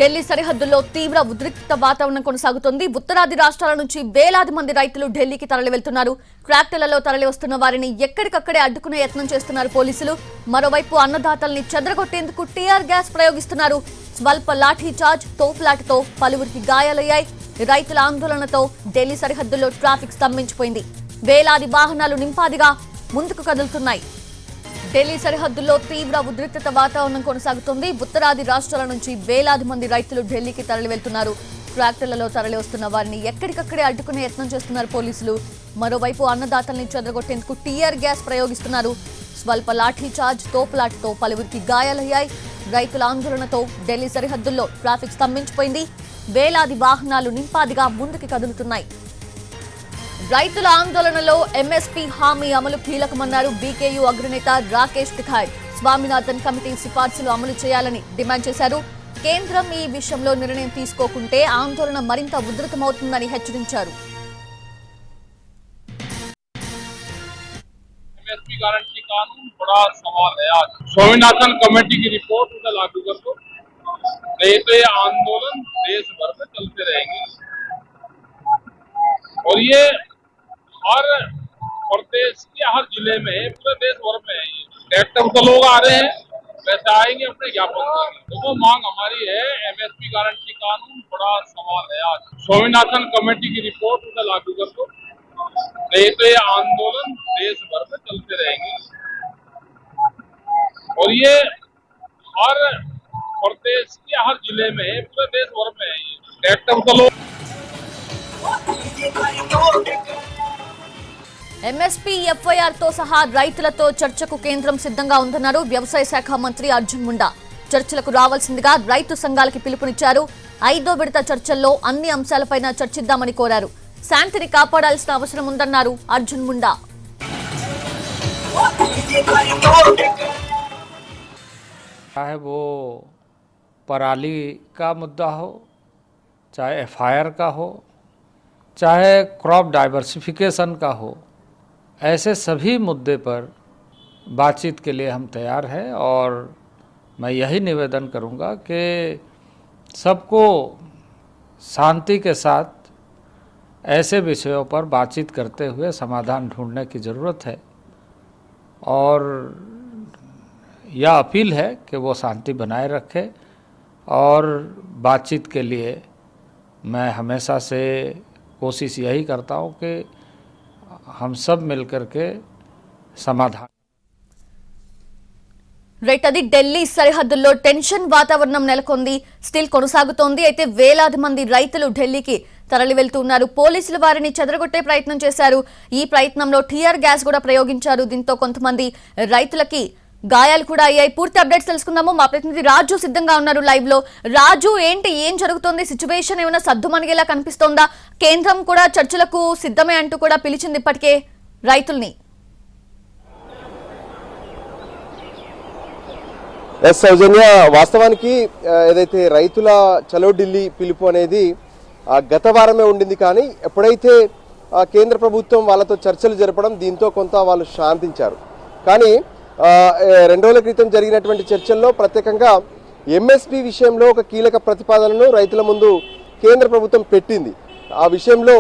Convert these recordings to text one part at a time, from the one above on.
ఢిల్లీ సరిహద్దుల్లో తీవ్ర ఉద్రిక్త వాతావరణం కొనసాగుతోంది. ఉత్తరాది రాష్ట్రాల నుంచి వేలాది మంది రైతులు ఢిల్లీకి తరలి వెళ్తున్నారు. ట్రాక్టర్లలో తరలి వస్తున్న వారిని ఎక్కడికక్కడే అడ్డుకునే యత్నం చేస్తున్నారు పోలీసులు. మరోవైపు అన్నదాతల్ని చెదరగొట్టేందుకు టీఆర్ గ్యాస్ ప్రయోగిస్తున్నారు. స్వల్ప లాఠీ చార్జ్, తోపులాటతో పలువురికి గాయాలయ్యాయి. రైతుల ఆందోళనతో ఢిల్లీ సరిహద్దుల్లో ట్రాఫిక్ స్తంభించిపోయింది. వేలాది వాహనాలు నింపాదిగా ముందుకు కదులుతున్నాయి. ఢిల్లీ సరిహద్దుల్లో తీవ్ర ఉద్రిక్తత వాతావరణం కొనసాగుతోంది. ఉత్తరాది రాష్ట్రాల నుంచి వేలాది మంది రైతులు ఢిల్లీకి తరలి వెళ్తున్నారు. ట్రాక్టర్లలో తరలి వస్తున్న వారిని ఎక్కడికక్కడే అడ్డుకునే యత్నం చేస్తున్నారు పోలీసులు. మరోవైపు అన్నదాతల్ని చెదరగొట్టేందుకు టీఆర్ గ్యాస్ ప్రయోగిస్తున్నారు. స్వల్ప లాఠీ చార్జ్, తోపులాటతో పలువురికి గాయాలయ్యాయి. రైతుల ఆందోళనతో ఢిల్లీ సరిహద్దుల్లో ట్రాఫిక్ స్తంభించిపోయింది. వేలాది వాహనాలు నింపాదిగా ముందుకు కదులుతున్నాయి. రైతుల ఆందోళనలో ఎంఎస్పీ హామీ అమలు కీలకమన్నారు బీకేయూ అగ్రనేత రాకేష్ తిఖాయ్. స్వామినాథన్ కమిటీ సిఫార్సులు అమలు చేయాలని డిమాండ్ చేశారు. కేంద్రం ఈ విషయంలో నిర్ణయం తీసుకోకుంటే ఆందోళన మరింత ఉధృతమవుతుందని హెచ్చరించారు. एमएसपी गारंटी कानून बड़ा सवाल है। आज स्वामीनाथन कमेटी की रिपोर्ट उसे लागू कर दो, नहीं तो ये आंदोलन देश भर में चलते रहेंगे और ये हर प्रदेश के हर जिले में है, पूरे देश भर में है। ये ट्रैक्टर तो लोग आ रहे हैं, वैसे आएंगे अपने ज्ञापन देंगे। तो वो मांग हमारी है, एमएसपी गारंटी कानून बड़ा सवाल है। आज स्वामीनाथन कमेटी की रिपोर्ट उसे लागू कर दो, नहीं तो ये आंदोलन देश भर में चलते रहेंगे और ये हर प्रदेश के हर जिले में है, पूरे देश भर में है। ये ट्रैक्टर तो लोग ఎంఎస్పీ ఎఫ్ఐఆర్ తో సహా రైతులతో చర్చకు కేంద్రం సిద్ధంగా ఉందన్నారు వ్యవసాయ శాఖ మంత్రి అర్జున్ ముండా. చర్చలకు రావాల్సిందిగా రైతు సంఘాలకి పిలుపునిచ్చారు. 5వ విడత చర్చల్లో అన్ని అంశాలపైన చర్చిద్దామని కోరారు. శాంతిని కాపాడాల్సిన అవసరం ఉందన్నారు అర్జున్ ముండా. चाहे वो पराली का मुद्दा हो, चाहे एफआईआर का हो, चाहे क्रॉप डाइवर्सिफिकेशन का हो, ऐसे सभी मुद्दे पर बातचीत के लिए हम तैयार हैं और मैं यही निवेदन करूंगा कि सबको शांति के साथ ऐसे विषयों पर बातचीत करते हुए समाधान ढूंढने की ज़रूरत है और यह अपील है कि वो शांति बनाए रखे और बातचीत के लिए मैं हमेशा से कोशिश यही करता हूँ कि हम सब मिलकर के समाधान। రైట్, అది ఢిల్లీ సరిహద్దుల్లో టెన్షన్ వాతావరణం నెలకొంది. స్టిల్ కొనసాగుతోంది. అయితే వేలాది మంది రైతులు ఢిల్లీకి తరలి వెళ్తున్నారు. పోలీసులు వారిని చెదరగొట్టే ప్రయత్నం చేశారు. ఈ ప్రయత్నంలో టీఆర్ గ్యాస్ కూడా ప్రయోగించారు. దీంతో కొంతమంది రైతులకి గాయాలు కూడా అయ్యాయి. పూర్తి అప్డేట్స్ తెలుసుకుందాము. మా ప్రతినిధి రాజు సిద్ధంగా ఉన్నారు లైవ్ లో. రాజు, ఏం జరుగుతోంది? సిచ్యువేషన్ ఏమైనా సద్దుమణిగేలా కనిపిస్తోందా? కేంద్రం కూడా చర్చలకు సిద్ధమే అంటూ కూడా పిలిచింది ఇప్పటికే రైతుల్ని. ఎస్ సౌజన్య, వాస్తవానికి ఏదైతే రైతుల చలో ఢిల్లీ పిలుపు అనేది గత వారమే ఉండింది. కానీ ఎప్పుడైతే కేంద్ర ప్రభుత్వం వాళ్ళతో చర్చలు జరపడం, దీంతో కొంత వాళ్ళు శాంతించారు. కానీ 2 రోజుల క్రితం జరిగినటువంటి చర్చల్లో ప్రత్యేకంగా ఎంఎస్పీ విషయంలో ఒక కీలక ప్రతిపాదనను రైతుల ముందు కేంద్ర ప్రభుత్వం పెట్టింది. ఆ విషయంలో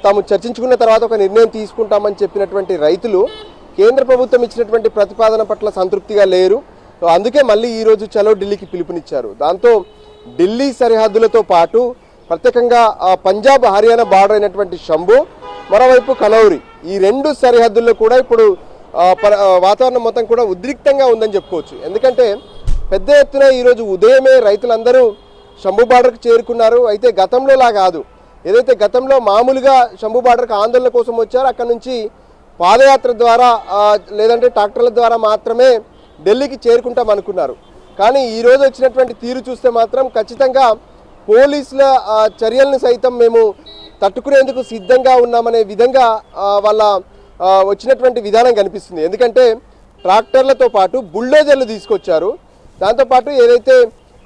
తాము చర్చించుకున్న తర్వాత ఒక నిర్ణయం తీసుకుంటామని చెప్పినటువంటి రైతులు కేంద్ర ప్రభుత్వం ఇచ్చినటువంటి ప్రతిపాదన పట్ల సంతృప్తిగా లేరు. అందుకే మళ్ళీ ఈరోజు చలో ఢిల్లీకి పిలుపునిచ్చారు. దాంతో ఢిల్లీ సరిహద్దులతో పాటు ప్రత్యేకంగా పంజాబ్ హర్యానా బార్డర్ అయినటువంటి శంభు, మరోవైపు కనౌరి, ఈ 2 సరిహద్దుల్లో కూడా ఇప్పుడు వాతావరణం మొత్తం కూడా ఉద్రిక్తంగా ఉందని చెప్పుకోవచ్చు. ఎందుకంటే పెద్ద ఎత్తున ఈరోజు ఉదయమే రైతులందరూ శంభు బార్డర్కి చేరుకున్నారు. అయితే గతంలోలా కాదు. ఏదైతే గతంలో మామూలుగా శంభు బార్డర్కి ఆందోళన కోసం వచ్చారో అక్కడ నుంచి పాదయాత్ర ద్వారా లేదంటే ట్రాక్టర్ల ద్వారా మాత్రమే ఢిల్లీకి చేరుకుంటాం అనుకున్నారు. కానీ ఈరోజు వచ్చినటువంటి తీరు చూస్తే మాత్రం ఖచ్చితంగా పోలీసుల చర్యలను సైతం మేము తట్టుకునేందుకు సిద్ధంగా ఉన్నామనే విధంగా వాళ్ళ వచ్చినటువంటి విధానం కనిపిస్తుంది. ఎందుకంటే ట్రాక్టర్లతో పాటు బుల్డోజర్లు తీసుకొచ్చారు. దాంతోపాటు ఏదైతే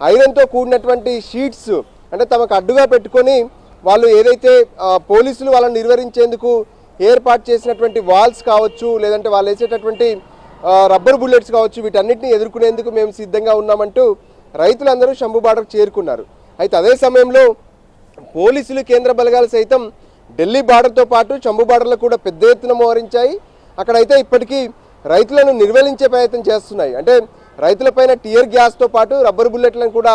ఐరన్తో కూడినటువంటి షీట్స్, అంటే తమకు అడ్డుగా పెట్టుకొని వాళ్ళు ఏదైతే పోలీసులు వాళ్ళని నిర్వహించేందుకు ఏర్పాటు చేసినటువంటి వాల్స్ కావచ్చు, లేదంటే వాళ్ళు వేసేటటువంటి రబ్బర్ బుల్లెట్స్ కావచ్చు, వీటన్నిటిని ఎదుర్కొనేందుకు మేము సిద్ధంగా ఉన్నామంటూ రైతులందరూ శంభు బార్డర్ చేరుకున్నారు. అయితే అదే సమయంలో పోలీసులు కేంద్ర బలగాలు సైతం ఢిల్లీ బార్డర్తో పాటు శంభు బార్డర్లో కూడా పెద్ద ఎత్తున మోహరించాయి. అక్కడైతే ఇప్పటికీ రైతులను నిర్వహించే ప్రయత్నం చేస్తున్నాయి. అంటే రైతులపైన టియర్ గ్యాస్తో పాటు రబ్బర్ బుల్లెట్లను కూడా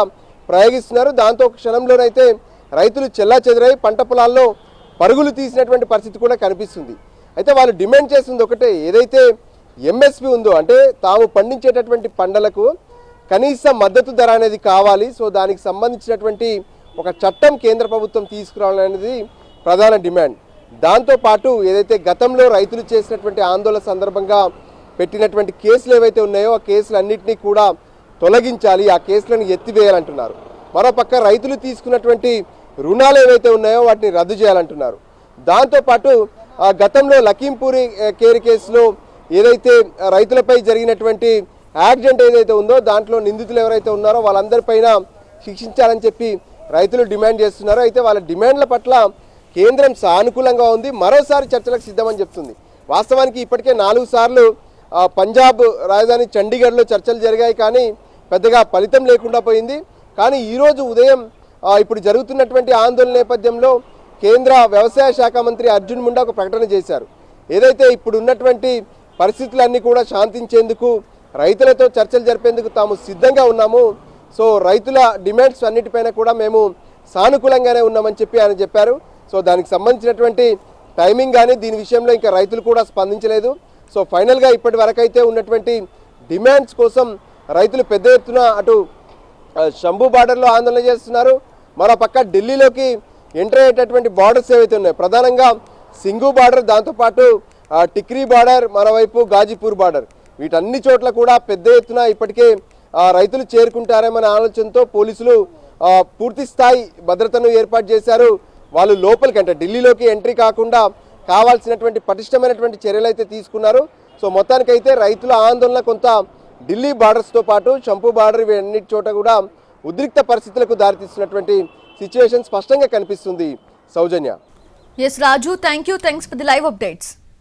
ప్రయోగిస్తున్నారు. దాంతో క్షణంలోనైతే రైతులు చెల్లాచెదురై పంట పొలాల్లో పరుగులు తీసినటువంటి పరిస్థితి కూడా కనిపిస్తుంది. అయితే వాళ్ళు డిమాండ్ చేస్తుంది ఒకటే, ఏదైతే ఎంఎస్పి ఉందో అంటే తాము పండించేటటువంటి పంటలకు కనీస మద్దతు ధర అనేది కావాలి. సో దానికి సంబంధించినటువంటి ఒక చట్టం కేంద్ర ప్రభుత్వం తీసుకురావాలనేది ప్రధాన డిమాండ్. దాంతోపాటు ఏదైతే గతంలో రైతులు చేసినటువంటి ఆందోళన సందర్భంగా పెట్టినటువంటి కేసులు ఏవైతే ఉన్నాయో ఆ కేసులన్నింటినీ కూడా తొలగించాలి, ఆ కేసులను ఎత్తివేయాలంటున్నారు. మరోపక్క రైతులు తీసుకున్నటువంటి రుణాలు ఏవైతే ఉన్నాయో వాటిని రద్దు చేయాలంటున్నారు. దాంతోపాటు గతంలో లఖీంపూరి కేరి కేసులో ఏదైతే రైతులపై జరిగినటువంటి యాక్సిడెంట్ ఏదైతే ఉందో దాంట్లో నిందితులు ఎవరైతే ఉన్నారో వాళ్ళందరిపైన శిక్షించాలని చెప్పి రైతులు డిమాండ్ చేస్తున్నారు. అయితే వాళ్ళ డిమాండ్ల పట్ల కేంద్రం సానుకూలంగా ఉంది, మరోసారి చర్చలకు సిద్ధమని చెప్తుంది. వాస్తవానికి ఇప్పటికే 4 సార్లు పంజాబ్ రాజధాని చండీగఢ్లో చర్చలు జరిగాయి, కానీ పెద్దగా ఫలితం లేకుండా పోయింది. కానీ ఈరోజు ఉదయం ఇప్పుడు జరుగుతున్నటువంటి ఆందోళన నేపథ్యంలో కేంద్ర వ్యవసాయ శాఖ మంత్రి అర్జున్ ముండా ఒక ప్రకటన చేశారు. ఏదైతే ఇప్పుడు ఉన్నటువంటి పరిస్థితులన్నీ కూడా శాంతించేందుకు రైతులతో చర్చలు జరిపేందుకు తాము సిద్ధంగా ఉన్నాము. సో రైతుల డిమాండ్స్ అన్నిటిపైన కూడా మేము సానుకూలంగానే ఉన్నామని చెప్పి ఆయన చెప్పారు. సో దానికి సంబంధించినటువంటి టైమింగ్ కానీ దీని విషయంలో ఇంకా రైతులు కూడా స్పందించలేదు. సో ఫైనల్గా ఇప్పటి వరకైతే ఉన్నటువంటి డిమాండ్స్ కోసం రైతులు పెద్ద ఎత్తున అటు శంభు బార్డర్లో ఆందోళన చేస్తున్నారు. మరో పక్క ఢిల్లీలోకి ఎంటర్ అయ్యేటటువంటి బార్డర్స్ ఏవైతే ఉన్నాయో ప్రధానంగా సింఘు బార్డర్, దాంతోపాటు టిక్రీ బార్డర్, మరోవైపు గాజీపూర్ బార్డర్, వీటన్ని చోట్ల కూడా పెద్ద ఎత్తున ఇప్పటికే రైతులు చేరుకుంటారేమనే ఆలోచనతో పోలీసులు పూర్తి స్థాయి భద్రతను ఏర్పాటు చేశారు. వాళ్ళు లోపలికి అంటే ఢిల్లీలోకి ఎంట్రీ కాకుండా కావాల్సినటువంటి పటిష్టమైనటువంటి చర్యలు అయితే తీసుకున్నారు. సో మొత్తానికైతే రైతుల ఆందోళన కొంత ఢిల్లీ బార్డర్స్తో పాటు శంభు బార్డర్ ఇవన్నీ చోట కూడా ఉద్రిక్త పరిస్థితులకు దారితీస్తున్నటువంటి సిచ్యువేషన్ స్పష్టంగా కనిపిస్తుంది. Soujanya. S Raju, thanks for the live updates.